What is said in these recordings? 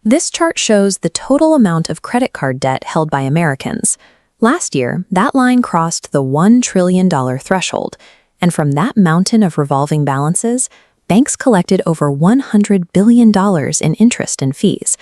This chart shows the total amount of credit card debt held by Americans. Last year, that line crossed the $1 trillion threshold, and from that mountain of revolving balances, banks collected over $100 billion in interest and fees.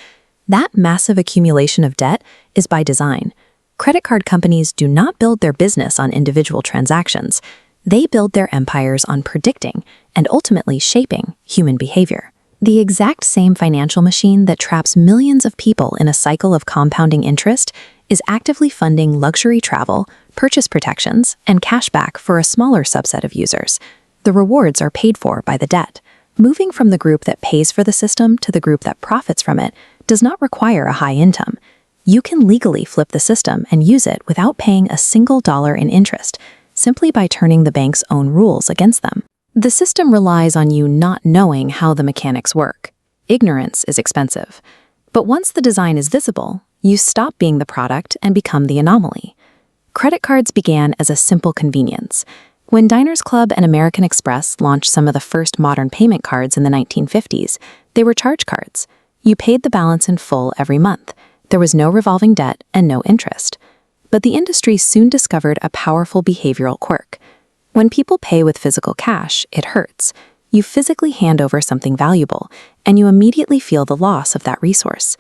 That massive accumulation of debt is by design. Credit card companies do not build their business on individual transactions. They build their empires on predicting and ultimately shaping human behavior. The exact same financial machine that traps millions of people in a cycle of compounding interest is actively funding luxury travel, purchase protections, and cashback for a smaller subset of users. The rewards are paid for by the debt. Moving from the group that pays for the system to the group that profits from it does not require a high income. You can legally flip the system and use it without paying a single dollar in interest, simply by turning the bank's own rules against them. The system relies on you not knowing how the mechanics work. Ignorance is expensive. But once the design is visible, you stop being the product and become the anomaly. Credit cards began as a simple convenience. When Diners Club and American Express launched some of the first modern payment cards in the 1950s, they were charge cards. You paid the balance in full every month. There was no revolving debt and no interest. But the industry soon discovered a powerful behavioral quirk. When people pay with physical cash, it hurts. You physically hand over something valuable, and you immediately feel the loss of that resource.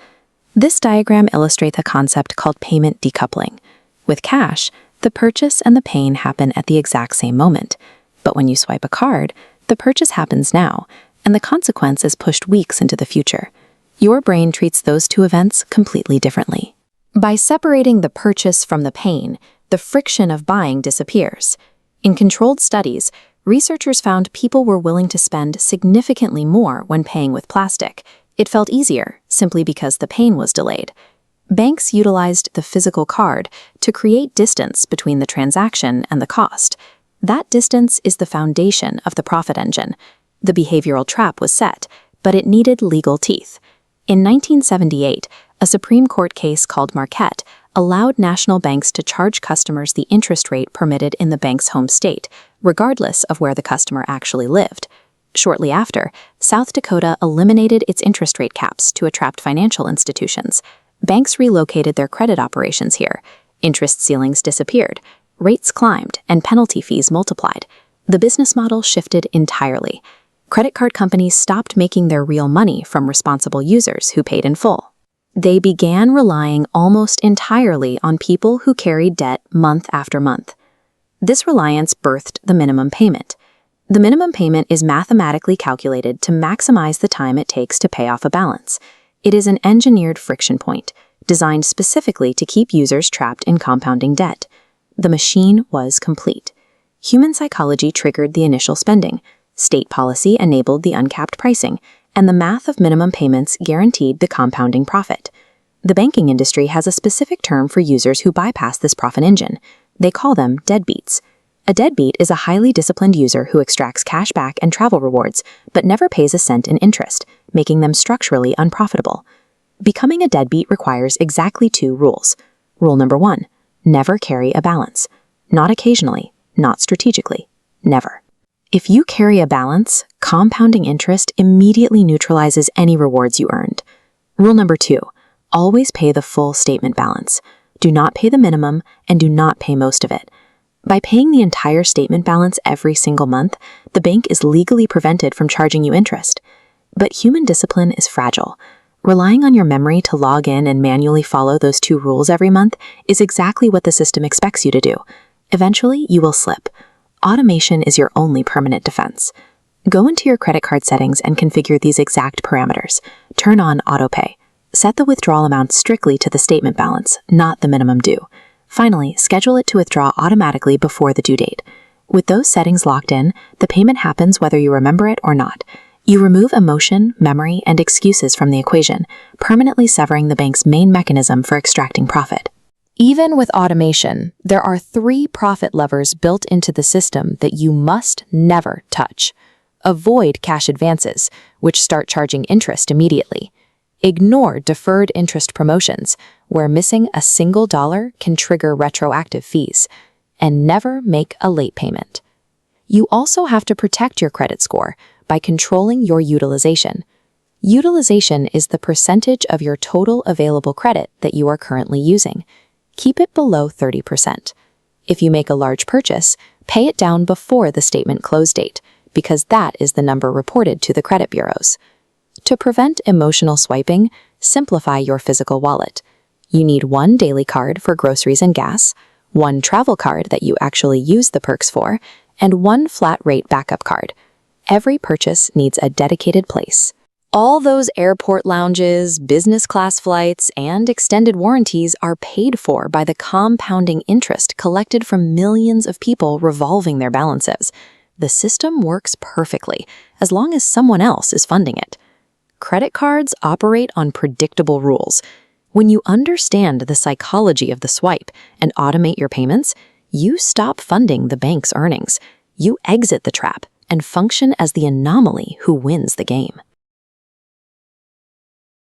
This diagram illustrates a concept called payment decoupling. With cash, the purchase and the pain happen at the exact same moment. But when you swipe a card, the purchase happens now, and the consequence is pushed weeks into the future. Your brain treats those two events completely differently. By separating the purchase from the pain, the friction of buying disappears. In controlled studies, researchers found people were willing to spend significantly more when paying with plastic. It felt easier, simply because the pain was delayed. Banks utilized the physical card to create distance between the transaction and the cost. That distance is the foundation of the profit engine. The behavioral trap was set, but it needed legal teeth. In 1978, a Supreme Court case called Marquette allowed national banks to charge customers the interest rate permitted in the bank's home state, regardless of where the customer actually lived. Shortly after, South Dakota eliminated its interest rate caps to attract financial institutions. Banks relocated their credit operations here. Interest ceilings disappeared, rates climbed, and penalty fees multiplied. The business model shifted entirely. Credit card companies stopped making their real money from responsible users who paid in full. They began relying almost entirely on people who carried debt month after month. This reliance birthed the minimum payment. The minimum payment is mathematically calculated to maximize the time it takes to pay off a balance. It is an engineered friction point, designed specifically to keep users trapped in compounding debt. The machine was complete. Human psychology triggered the initial spending. State policy enabled the uncapped pricing, and the math of minimum payments guaranteed the compounding profit. The banking industry has a specific term for users who bypass this profit engine. They call them deadbeats. A deadbeat is a highly disciplined user who extracts cash back and travel rewards, but never pays a cent in interest, making them structurally unprofitable. Becoming a deadbeat requires exactly two rules. Rule number 1, never carry a balance. Not occasionally, not strategically, never. If you carry a balance, compounding interest immediately neutralizes any rewards you earned. Rule number 2, always pay the full statement balance. Do not pay the minimum and do not pay most of it. By paying the entire statement balance every single month, the bank is legally prevented from charging you interest. But human discipline is fragile. Relying on your memory to log in and manually follow those two rules every month is exactly what the system expects you to do. Eventually, you will slip. Automation is your only permanent defense. Go into your credit card settings and configure these exact parameters. Turn on autopay. Set the withdrawal amount strictly to the statement balance, not the minimum due. Finally, schedule it to withdraw automatically before the due date. With those settings locked in, the payment happens whether you remember it or not. You remove emotion, memory, and excuses from the equation, permanently severing the bank's main mechanism for extracting profit. Even with automation, there are 3 profit levers built into the system that you must never touch. Avoid cash advances, which start charging interest immediately. Ignore deferred interest promotions, where missing a single dollar can trigger retroactive fees. And never make a late payment. You also have to protect your credit score by controlling your utilization. Utilization is the percentage of your total available credit that you are currently using. Keep it below 30%. If you make a large purchase, pay it down before the statement close date, because that is the number reported to the credit bureaus. To prevent emotional swiping, simplify your physical wallet. You need one daily card for groceries and gas, one travel card that you actually use the perks for, and one flat-rate backup card. Every purchase needs a dedicated place. All those airport lounges, business class flights, and extended warranties are paid for by the compounding interest collected from millions of people revolving their balances. The system works perfectly, as long as someone else is funding it. Credit cards operate on predictable rules. When you understand the psychology of the swipe and automate your payments, you stop funding the bank's earnings. You exit the trap and function as the anomaly who wins the game.